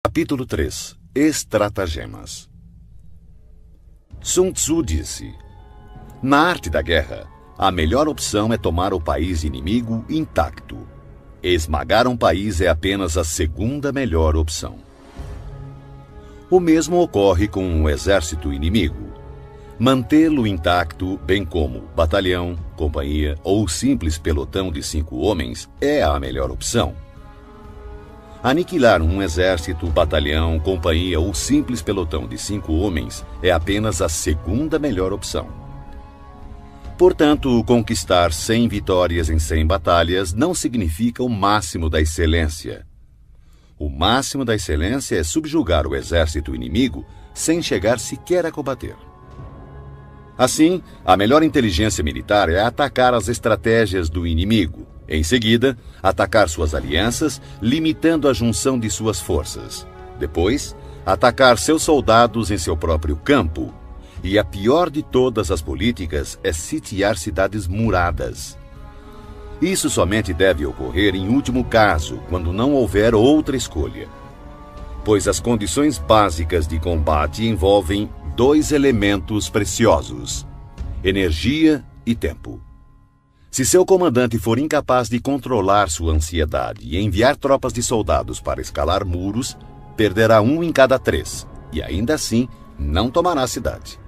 Capítulo 3 – Estratagemas. Sun Tzu disse: na arte da guerra, a melhor opção é tomar o país inimigo intacto. Esmagar um país é apenas a segunda melhor opção. O mesmo ocorre com um exército inimigo. Mantê-lo intacto, bem como batalhão, companhia ou simples pelotão de 5 homens, é a melhor opção. Aniquilar um exército, batalhão, companhia ou simples pelotão de 5 homens é apenas a segunda melhor opção. Portanto, conquistar 100 vitórias em 100 batalhas não significa o máximo da excelência. O máximo da excelência é subjugar o exército inimigo sem chegar sequer a combater. Assim, a melhor inteligência militar é atacar as estratégias do inimigo. Em seguida, atacar suas alianças, limitando a junção de suas forças. Depois, atacar seus soldados em seu próprio campo. E a pior de todas as políticas é sitiar cidades muradas. Isso somente deve ocorrer em último caso, quando não houver outra escolha. Pois as condições básicas de combate envolvem 2 elementos preciosos: energia e tempo. Se seu comandante for incapaz de controlar sua ansiedade e enviar tropas de soldados para escalar muros, perderá 1 em cada 3, e ainda assim não tomará a cidade.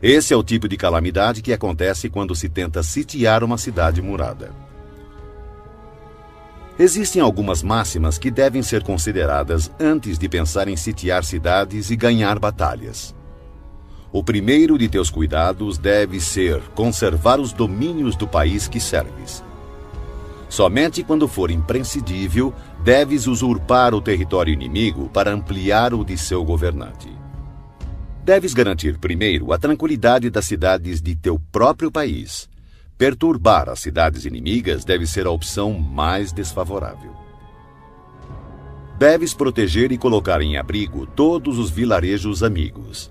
Esse é o tipo de calamidade que acontece quando se tenta sitiar uma cidade murada. Existem algumas máximas que devem ser consideradas antes de pensar em sitiar cidades e ganhar batalhas. O primeiro de teus cuidados deve ser conservar os domínios do país que serves. Somente quando for imprescindível, deves usurpar o território inimigo para ampliar o de seu governante. Deves garantir primeiro a tranquilidade das cidades de teu próprio país. Perturbar as cidades inimigas deve ser a opção mais desfavorável. Deves proteger e colocar em abrigo todos os vilarejos amigos.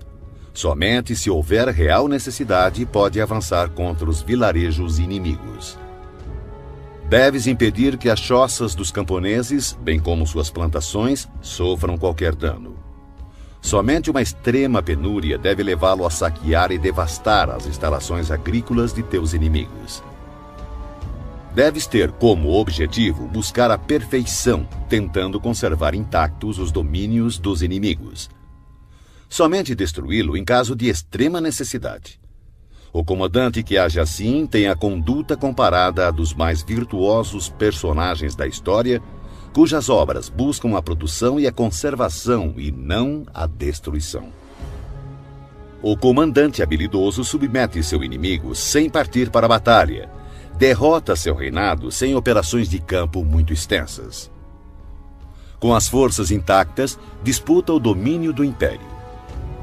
Somente se houver real necessidade, pode avançar contra os vilarejos inimigos. Deves impedir que as choças dos camponeses, bem como suas plantações, sofram qualquer dano. Somente uma extrema penúria deve levá-lo a saquear e devastar as instalações agrícolas de teus inimigos. Deves ter como objetivo buscar a perfeição, tentando conservar intactos os domínios dos inimigos. Somente destruí-lo em caso de extrema necessidade. O comandante que age assim tem a conduta comparada à dos mais virtuosos personagens da história, cujas obras buscam a produção e a conservação e não a destruição. O comandante habilidoso submete seu inimigo sem partir para a batalha, derrota seu reinado sem operações de campo muito extensas. Com as forças intactas, disputa o domínio do império.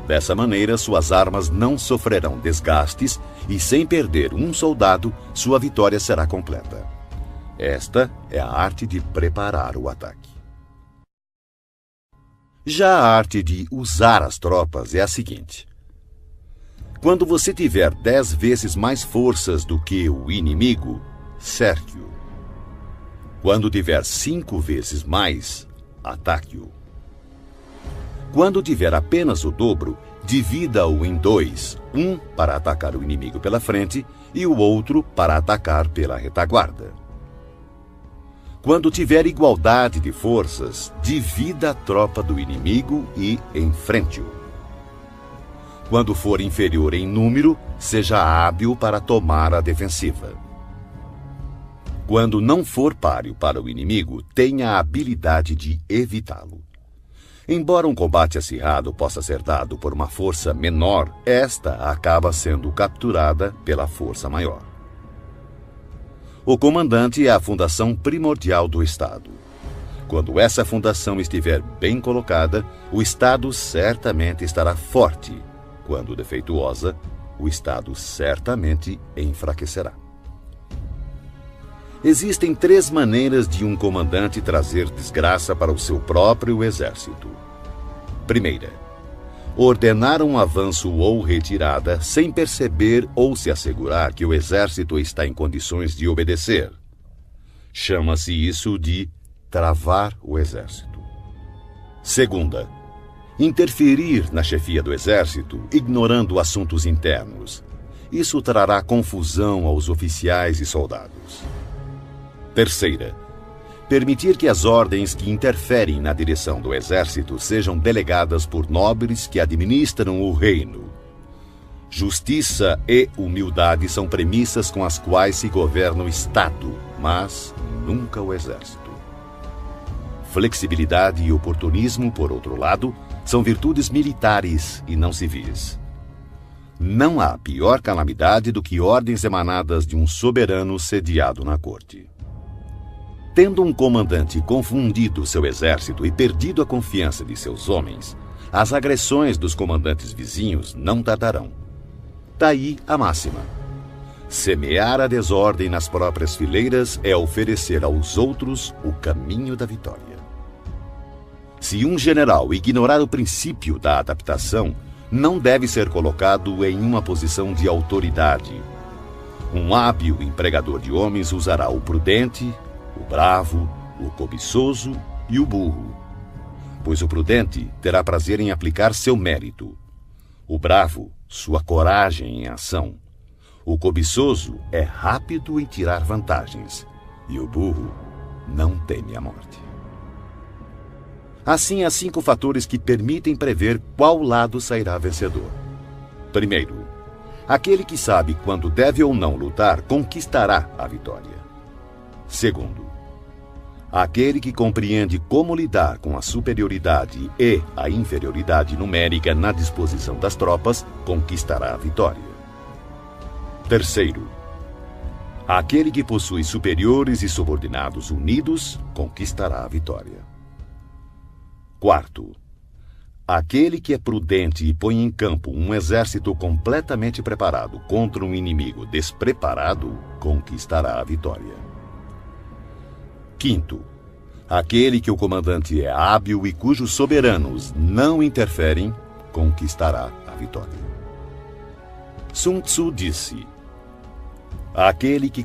Dessa maneira, suas armas não sofrerão desgastes e, sem perder um soldado, sua vitória será completa. Esta é a arte de preparar o ataque. Já a arte de usar as tropas é a seguinte: quando você tiver 10 vezes mais forças do que o inimigo, cerque-o. Quando tiver 5 vezes mais, ataque-o. Quando tiver apenas o dobro, divida-o em 2, um para atacar o inimigo pela frente e o outro para atacar pela retaguarda. Quando tiver igualdade de forças, divida a tropa do inimigo e enfrente-o. Quando for inferior em número, seja hábil para tomar a defensiva. Quando não for páreo para o inimigo, tenha a habilidade de evitá-lo. Embora um combate acirrado possa ser dado por uma força menor, esta acaba sendo capturada pela força maior. O comandante é a fundação primordial do Estado. Quando essa fundação estiver bem colocada, o Estado certamente estará forte. Quando defeituosa, o Estado certamente enfraquecerá. Existem 3 maneiras de um comandante trazer desgraça para o seu próprio exército. Primeira, ordenar um avanço ou retirada sem perceber ou se assegurar que o exército está em condições de obedecer. Chama-se isso de travar o exército. Segunda, interferir na chefia do exército, ignorando assuntos internos. Isso trará confusão aos oficiais e soldados. Terceira, permitir que as ordens que interferem na direção do exército sejam delegadas por nobres que administram o reino. Justiça e humildade são premissas com as quais se governa o Estado, mas nunca o exército. Flexibilidade e oportunismo, por outro lado, são virtudes militares e não civis. Não há pior calamidade do que ordens emanadas de um soberano sediado na corte. Tendo um comandante confundido seu exército e perdido a confiança de seus homens, as agressões dos comandantes vizinhos não tardarão. Daí a máxima: semear a desordem nas próprias fileiras é oferecer aos outros o caminho da vitória. Se um general ignorar o princípio da adaptação, não deve ser colocado em uma posição de autoridade. Um hábil empregador de homens usará o prudente, o bravo, o cobiçoso e o burro. Pois o prudente terá prazer em aplicar seu mérito. O bravo, sua coragem em ação. O cobiçoso é rápido em tirar vantagens. E o burro não teme a morte. Assim, há 5 fatores que permitem prever qual lado sairá vencedor. Primeiro, aquele que sabe quando deve ou não lutar conquistará a vitória. Segundo, aquele que compreende como lidar com a superioridade e a inferioridade numérica na disposição das tropas conquistará a vitória. Terceiro, aquele que possui superiores e subordinados unidos conquistará a vitória. Quarto, aquele que é prudente e põe em campo um exército completamente preparado contra um inimigo despreparado conquistará a vitória. Quinto, aquele que o comandante é hábil e cujos soberanos não interferem conquistará a vitória. Sun Tzu disse: aquele que